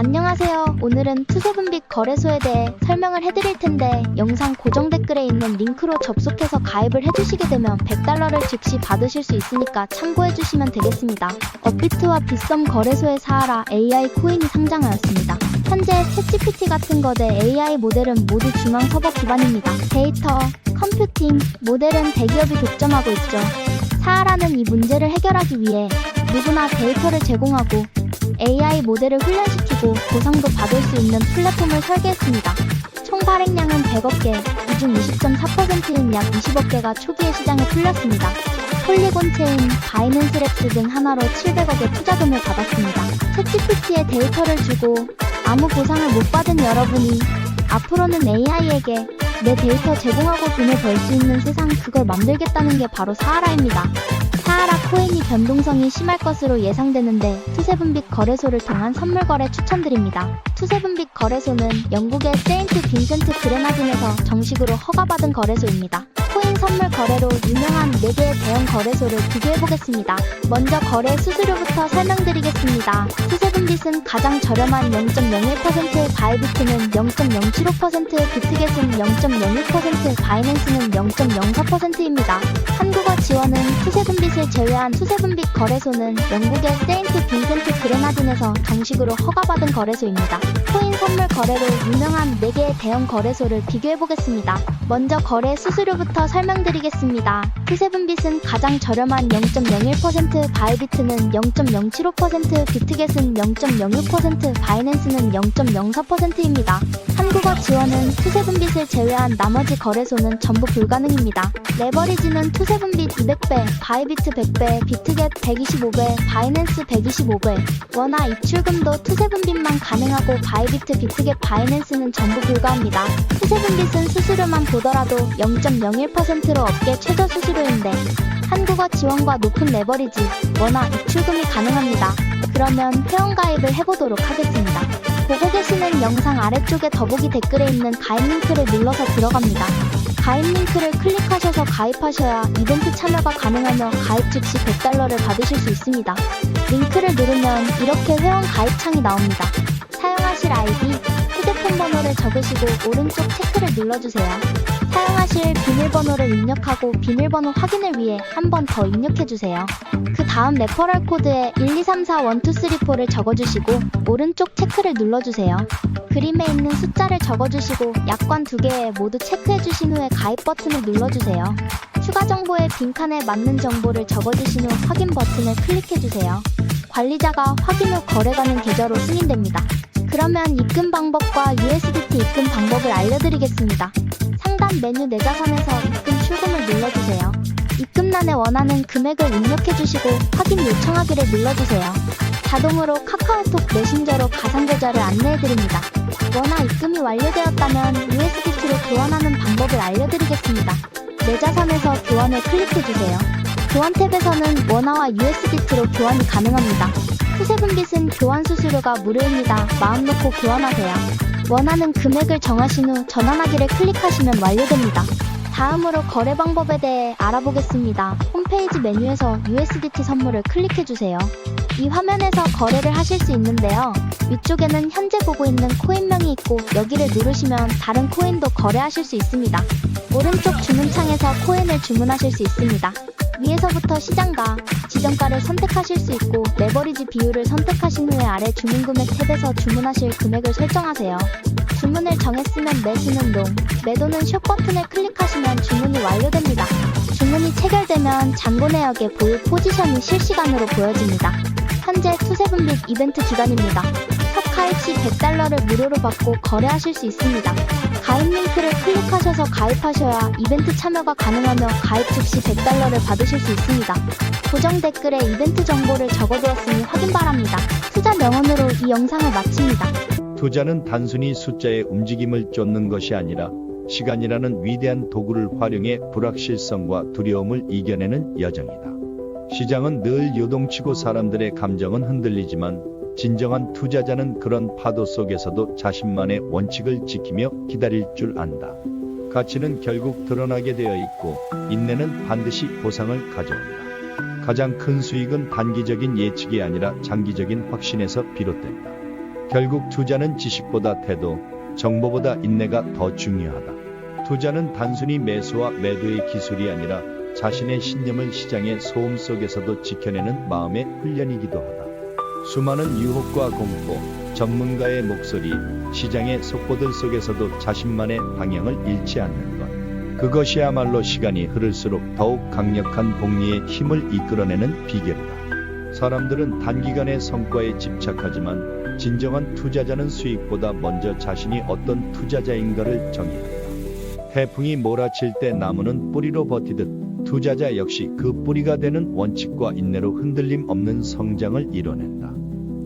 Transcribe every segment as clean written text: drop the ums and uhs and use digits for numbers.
안녕하세요. 오늘은 투세분빛 거래소에 대해 설명을 해드릴 텐데 영상 고정 댓글에 있는 링크로 접속해서 가입을 해주시게 되면 $100를 즉시 받으실 수 있으니까 참고해주시면 되겠습니다. 업비트와 빗썸 거래소의 사하라 AI 코인이 상장하였습니다. 현재 챗GPT 같은 거대 AI 모델은 모두 중앙 서버 기반입니다. 데이터, 컴퓨팅, 모델은 대기업이 독점하고 있죠. 사하라는 이 문제를 해결하기 위해 누구나 데이터를 제공하고 AI 모델을 훈련시키고 보상도 받을 수 있는 플랫폼을 설계했습니다. 총 발행량은 100억 개, 이 중 20.4%인 약 20억 개가 초기에 시장에 풀렸습니다. 폴리곤 체인, 바이낸스 랩스 등 하나로 700억의 투자금을 받았습니다. 챗GPT에 데이터를 주고 아무 보상을 못 받은 여러분이 앞으로는 AI에게 내 데이터 제공하고 돈을 벌 수 있는 세상, 그걸 만들겠다는 게 바로 사하라입니다. 사하라 코인이 변동성이 심할 것으로 예상되는데 투세분빛 거래소를 통한 선물 거래 추천드립니다. 투세분빛 거래소는 영국의 세인트 빈센트 그레나딘에서 정식으로 허가받은 거래소입니다. 코인 선물 거래로 유명한 4개의 대형 거래소를 비교해보겠습니다. 먼저 거래 수수료부터 설명드리겠습니다. 투세분빛은 가장 저렴한 0.01%, 바이비트는 0.075%, 비트겟은 0.06%, 바이낸스는 0.04%입니다. 한국어 지원은 투세분빛을 제외한 투세분빛 거래소는 영국의 세인트 빈센트 그레나딘에서 정식으로 허가받은 거래소입니다. 코인 선물 거래로 유명한 4개의 대형 거래소를 비교해보겠습니다. 먼저 거래 수수료부터 설명드리겠습니다. 투세분빛은 가장 저렴한 0.01%, 바이비트는 0.075%, 비트겟은 0.06%, 바이낸스는 0.04%입니다. 한국어 지원은 투세분빛을 제외한 나머지 거래소는 전부 불가능입니다. 레버리지는 투세분빛 200배, 바이비트 100배, 비트겟 125배, 바이낸스 125배. 원화 입출금도 투세분빛만 가능하고 바이비트, 비트겟, 바이낸스는 전부 불가합니다. 투세분빛은 수수료만 보더라도 0.01%로 업계 최저 수수료인데 한국어 지원과 높은 레버리지, 원화 입출금이 가능합니다. 그러면 회원가입을 해보도록 하겠습니다. 보고 계시는 영상 아래쪽에 더보기 댓글에 있는 가입 링크를 눌러서 들어갑니다. 가입 링크를 클릭하셔서 가입하셔야 이벤트 참여가 가능하며 가입 즉시 $100를 받으실 수 있습니다. 링크를 누르면 이렇게 회원 가입 창이 나옵니다. 사용하실 아이디, 휴대폰 번호를 적으시고 오른쪽 체크를 눌러주세요. 사용하실 비밀번호를 입력하고 비밀번호 확인을 위해 한 번 더 입력해주세요. 그 다음 레퍼럴 코드에 123412344를 적어주시고 오른쪽 체크를 눌러주세요. 그림에 있는 숫자를 적어주시고 약관 2개에 모두 체크해주신 후에 가입 버튼을 눌러주세요. 추가 정보에 빈칸에 맞는 정보를 적어주신 후 확인 버튼을 클릭해주세요. 관리자가 확인 후 거래가는 계좌로 승인됩니다. 그러면 입금 방법과 USDT 입금 방법을 알려드리겠습니다. 상단 메뉴 내 자산에서 입금 출금을 눌러주세요. 입금란에 원하는 금액을 입력해주시고 확인 요청하기를 눌러주세요. 자동으로 카카오톡 메신저로 가상계좌를 안내해드립니다. 원화 입금이 완료되었다면 USDT로 교환하는 방법을 알려드리겠습니다. 내 자산에서 교환을 클릭해주세요. 교환 탭에서는 원화와 USDT로 교환이 가능합니다. 투세분빛은 교환 수수료가 무료입니다. 마음 놓고 교환하세요. 원하는 금액을 정하신 후 전환하기를 클릭하시면 완료됩니다. 다음으로 거래 방법에 대해 알아보겠습니다. 홈페이지 메뉴에서 USDT 선물을 클릭해주세요. 이 화면에서 거래를 하실 수 있는데요. 위쪽에는 현재 보고 있는 코인명이 있고 여기를 누르시면 다른 코인도 거래하실 수 있습니다. 오른쪽 주문창에서 코인을 주문하실 수 있습니다. 위에서부터 시장가, 지정가를 선택하실 수 있고 레버리지 비율을 선택하신 후에 아래 주문금액 탭에서 주문하실 금액을 설정하세요. 주문을 정했으면 매수는 롱, 매도는 숏 버튼을 클릭하시면 주문이 완료됩니다. 주문이 체결되면 잔고 내역의 보유 포지션이 실시간으로 보여집니다. 현재 투세분빛 이벤트 기간입니다. 첫 가입 시 $100를 무료로 받고 거래하실 수 있습니다. 가입 링크를 클릭하셔서 가입하셔야 이벤트 참여가 가능하며 가입 즉시 $100를 받으실 수 있습니다. 고정 댓글에 이벤트 정보를 적어두었으니 확인 바랍니다. 투자 명언으로 이 영상을 마칩니다. 투자는 단순히 숫자의 움직임을 쫓는 것이 아니라 시간이라는 위대한 도구를 활용해 불확실성과 두려움을 이겨내는 여정이다. 시장은 늘 요동치고 사람들의 감정은 흔들리지만 진정한 투자자는 그런 파도 속에서도 자신만의 원칙을 지키며 기다릴 줄 안다. 가치는 결국 드러나게 되어 있고 인내는 반드시 보상을 가져온다. 가장 큰 수익은 단기적인 예측이 아니라 장기적인 확신에서 비롯된다. 결국 투자는 지식보다 태도, 정보보다 인내가 더 중요하다. 투자는 단순히 매수와 매도의 기술이 아니라 자신의 신념을 시장의 소음 속에서도 지켜내는 마음의 훈련이기도 하다. 수많은 유혹과 공포, 전문가의 목소리, 시장의 속보들 속에서도 자신만의 방향을 잃지 않는 것. 그것이야말로 시간이 흐를수록 더욱 강력한 복리의 힘을 이끌어내는 비결이다. 사람들은 단기간의 성과에 집착하지만 진정한 투자자는 수익보다 먼저 자신이 어떤 투자자인가를 정의한다. 태풍이 몰아칠 때 나무는 뿌리로 버티듯 투자자 역시 그 뿌리가 되는 원칙과 인내로 흔들림 없는 성장을 이뤄낸다.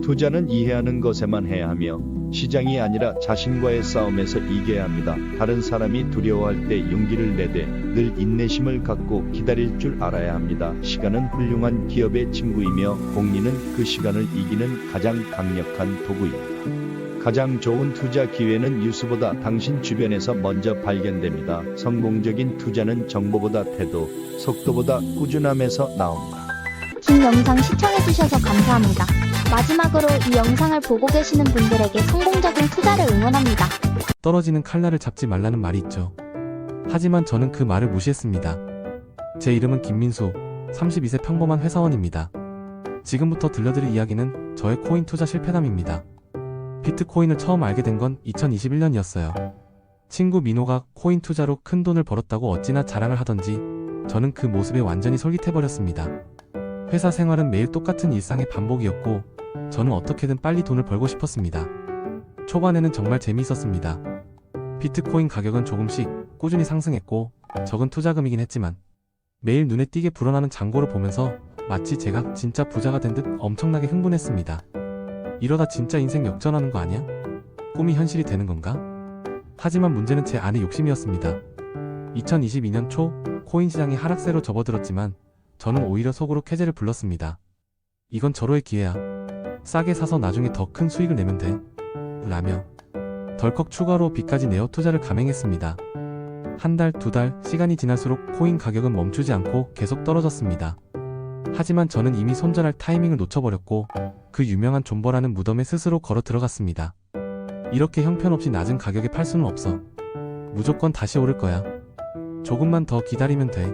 투자는 이해하는 것에만 해야 하며 시장이 아니라 자신과의 싸움에서 이겨야 합니다. 다른 사람이 두려워할 때 용기를 내되 늘 인내심을 갖고 기다릴 줄 알아야 합니다. 시간은 훌륭한 기업의 친구이며 복리는 그 시간을 이기는 가장 강력한 도구입니다. 가장 좋은 투자 기회는 뉴스보다 당신 주변에서 먼저 발견됩니다. 성공적인 투자는 정보보다 태도, 속도보다 꾸준함에서 나옵니다. 긴 영상 시청해주셔서 감사합니다. 마지막으로 이 영상을 보고 계시는 분들에게 성공적인 투자를 응원합니다. 떨어지는 칼날을 잡지 말라는 말이 있죠. 하지만 저는 그 말을 무시했습니다. 제 이름은 김민수, 32세 평범한 회사원입니다. 지금부터 들려드릴 이야기는 저의 코인 투자 실패담입니다. 비트코인을 처음 알게 된 건 2021년이었어요. 친구 민호가 코인 투자로 큰 돈을 벌었다고 어찌나 자랑을 하던지 저는 그 모습에 완전히 솔깃해버렸습니다. 회사 생활은 매일 똑같은 일상의 반복이었고 저는 어떻게든 빨리 돈을 벌고 싶었습니다. 초반에는 정말 재미있었습니다. 비트코인 가격은 조금씩 꾸준히 상승했고 적은 투자금이긴 했지만 매일 눈에 띄게 불어나는 잔고를 보면서 마치 제가 진짜 부자가 된 듯 엄청나게 흥분했습니다. 이러다 진짜 인생 역전하는 거 아니야? 꿈이 현실이 되는 건가? 하지만 문제는 제 안의 욕심이었습니다. 2022년 초 코인 시장이 하락세로 접어들었지만 저는 오히려 속으로 쾌재를 불렀습니다. 이건 절호의 기회야. 싸게 사서 나중에 더 큰 수익을 내면 돼. 라며 덜컥 추가로 빚까지 내어 투자를 감행했습니다. 한 달, 두 달, 시간이 지날수록 코인 가격은 멈추지 않고 계속 떨어졌습니다. 하지만 저는 이미 손절할 타이밍을 놓쳐버렸고 그 유명한 존버라는 무덤에 스스로 걸어 들어갔습니다. 이렇게 형편없이 낮은 가격에 팔 수는 없어. 무조건 다시 오를 거야. 조금만 더 기다리면 돼.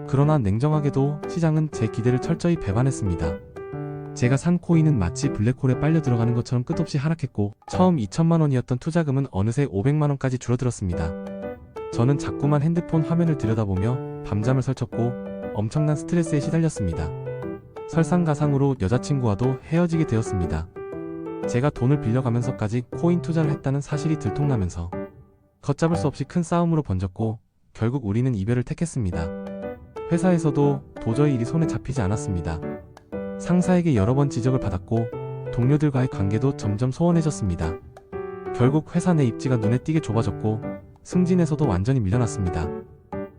그러나 냉정하게도 시장은 제 기대를 철저히 배반했습니다. 제가 산 코인은 마치 블랙홀에 빨려 들어가는 것처럼 끝없이 하락했고 처음 2천만 원이었던 투자금은 어느새 500만 원까지 줄어들었습니다. 저는 자꾸만 핸드폰 화면을 들여다보며 밤잠을 설쳤고 엄청난 스트레스에 시달렸습니다. 설상가상으로 여자친구와도 헤어지게 되었습니다. 제가 돈을 빌려가면서까지 코인 투자를 했다는 사실이 들통나면서 걷잡을 수 없이 큰 싸움으로 번졌고 결국 우리는 이별을 택했습니다. 회사에서도 도저히 일이 손에 잡히지 않았습니다. 상사에게 여러 번 지적을 받았고 동료들과의 관계도 점점 소원해졌습니다. 결국 회사 내 입지가 눈에 띄게 좁아졌고 승진에서도 완전히 밀려났습니다.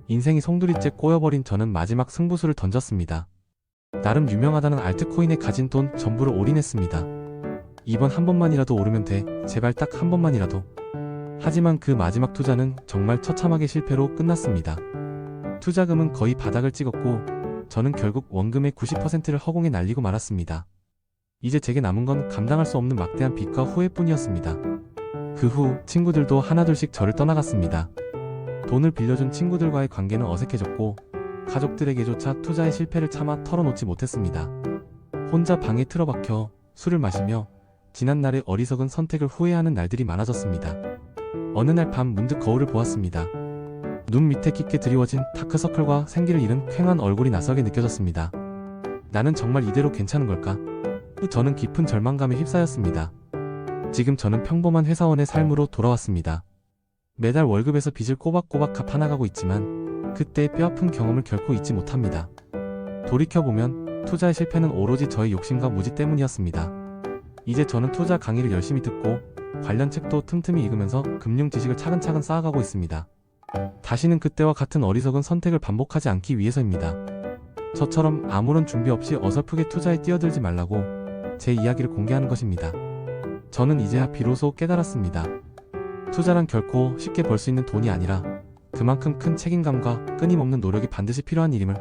인생이 송두리째 꼬여버린 저는 마지막 승부수를 던졌습니다. 나름 유명하다는 알트코인에 가진 돈 전부를 올인했습니다. 이번 한 번만이라도 오르면 돼. 제발 딱 한 번만이라도. 하지만 그 마지막 투자는 정말 처참하게 실패로 끝났습니다. 투자금은 거의 바닥을 찍었고 저는 결국 원금의 90%를 허공에 날리고 말았습니다. 이제 제게 남은 건 감당할 수 없는 막대한 빚과 후회뿐이었습니다. 그 후 친구들도 하나둘씩 저를 떠나갔습니다. 돈을 빌려준 친구들과의 관계는 어색해졌고 가족들에게조차 투자의 실패를 차마 털어놓지 못했습니다. 혼자 방에 틀어박혀 술을 마시며 지난날의 어리석은 선택을 후회하는 날들이 많아졌습니다. 어느 날 밤 문득 거울을 보았습니다. 눈 밑에 깊게 드리워진 다크서클과 생기를 잃은 퀭한 얼굴이 낯설게 느껴졌습니다. 나는 정말 이대로 괜찮은 걸까? 저는 깊은 절망감에 휩싸였습니다. 지금 저는 평범한 회사원의 삶으로 돌아왔습니다. 매달 월급에서 빚을 꼬박꼬박 갚아나가고 있지만 그때의 뼈아픈 경험을 결코 잊지 못합니다. 돌이켜보면 투자의 실패는 오로지 저의 욕심과 무지 때문이었습니다. 이제 저는 투자 강의를 열심히 듣고 관련 책도 틈틈이 읽으면서 금융 지식을 차근차근 쌓아가고 있습니다. 다시는 그때와 같은 어리석은 선택을 반복하지 않기 위해서입니다. 저처럼 아무런 준비 없이 어설프게 투자에 뛰어들지 말라고 제 이야기를 공개하는 것입니다. 저는 이제야 비로소 깨달았습니다. 투자란 결코 쉽게 벌 수 있는 돈이 아니라 그만큼 큰 책임감과 끊임없는 노력이 반드시 필요한 일임을.